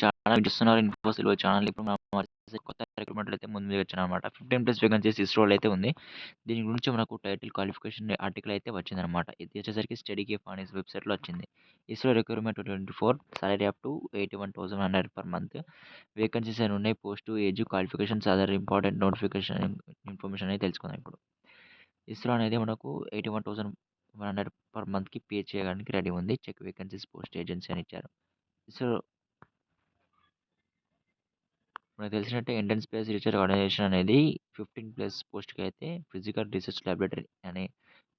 చాలా చూస్తున్నారు ఇన్ఫోసిస్‌లో ఛానల్ ఇప్పుడు మనం కొత్త రిక్రూట్మెంట్‌లో అయితే ముందుకు వచ్చాననమాట. 15+ వేకెన్సీస్ ఇస్రోలో అయితే ఉంది. దీని గురించి మనకు టైటిల్ క్వాలిఫికేషన్ ఆర్టికల్ అయితే వచ్చిందనమాట. ఇది వచ్చేసరికి స్టడీ కేఫ్ అనేసి వెబ్‌సైట్‌లో వచ్చింది. ISRO recruitment 2024 salary up to 81,100 per month. Vacancies అని ఉన్నాయి. Post, age, qualifications, other important notification information అనేది తెలుసుకుందాం ఇప్పుడు. ఇస్రో అనేది మనకు 81,100 పర్ మంత్‌కి పే చేయడానికి రెడీ ఉంది. చెక్ వేకెన్సీస్ పోస్ట్ ఏజెన్సీ అని ఇచ్చారు. ఇస్రో మనకు తెలిసినట్టే ఇండియన్ స్పేస్ రీసెర్చ్ ఆర్గనైజేషన్ అనేది 15+ పోస్ట్‌కి అయితే ఫిజికల్ రీసెర్చ్ ల్యాబొరేటరీ అనే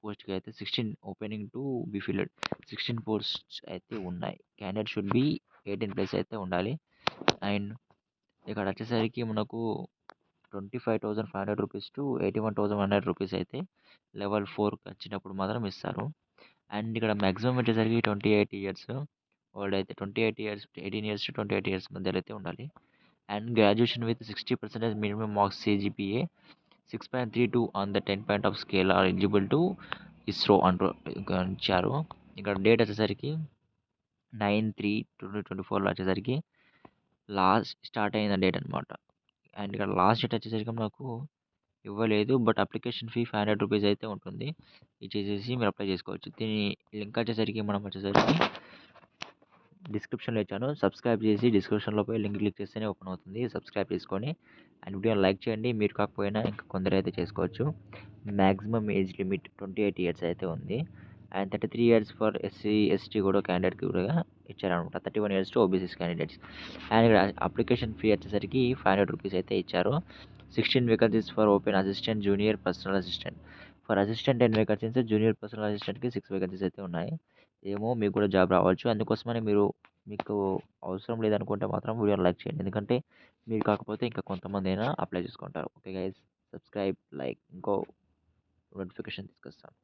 పోస్ట్‌కి అయితే 16 opening to be filled. 16 posts అయితే ఉన్నాయి. క్యాండిడేట్ షుడ్ బి 18+ అయితే ఉండాలి. అండ్ ఇక్కడ వచ్చేసరికి మనకు 25,500 రూపీస్ టు 81,100 రూపీస్ అయితే లెవెల్ 4కి వచ్చినప్పుడు మాత్రం ఇస్తారు. అండ్ ఇక్కడ మాక్సిమం వచ్చేసరికి 28 ఇయర్స్ ఓల్డ్ అయితే 28 ఇయర్స్ 18 ఇయర్స్ టు 28 ఇయర్స్ మధ్యలో అయితే ఉండాలి. And graduation with 60% minimum marks CGPA 6.32 on the 10 point of scale are eligible to ISRO అంటూ ఇచ్చారు. ఇక్కడ డేట్ వచ్చేసరికి 9/3/2024 వచ్చేసరికి లాస్ట్ స్టార్ట్ అయిన డేట్ అనమాట. అండ్ ఇక్కడ లాస్ట్ డేట్ వచ్చేసరికి మనకు ఇవ్వలేదు. బట్ అప్లికేషన్ ఫీ 500 రూపీస్ అయితే ఉంటుంది. ఇచ్చేసేసి మీరు అప్లై చేసుకోవచ్చు. దీని లింక్ వచ్చేసరికి మనం వచ్చేసరికి డిస్క్రిప్షన్‌లో ఇచ్చాను. సబ్స్క్రైబ్ చేసి డిస్క్రిప్షన్‌లో పోయి లింక్ క్లిక్ చేస్తేనే ఓపెన్ అవుతుంది. సబ్స్క్రైబ్ చేసుకొని అండ్ వీడియోని లైక్ చేయండి. మీరు కాకపోయినా ఇంకా కొందరైతే చేసుకోవచ్చు. మాక్సిమం ఏజ్ లిమిట్ 28 ఇయర్స్ అయితే ఉంది. And 33 years for SC, ST కూడా క్యాండిడేట్‌కి కూడా ఇచ్చారనమాట. 31 years to OBC candidates. And ఇక్కడ అప్లికేషన్ ఫీ వచ్చేసరికి 500 రూపీస్ అయితే ఇచ్చారు. 16 vacancies for open assistant, junior personal assistant. For assistant 10 vacancies, junior personal అసిస్టెంట్‌కి 6 వేకెన్సీస్ అయితే ఉన్నాయి. ఏమో మీకు కూడా జాబ్ రావచ్చు. అందుకోసమని మీకు అవసరం లేదనుకుంటే మాత్రం వీడియోని లైక్ చేయండి. ఎందుకంటే మీరు కాకపోతే ఇంకా కొంతమందైనా అప్లై చేసుకుంటారు. ఓకే గైస్, సబ్స్క్రైబ్, లైక్, ఇంకో నోటిఫికేషన్ తీసుకొస్తాను.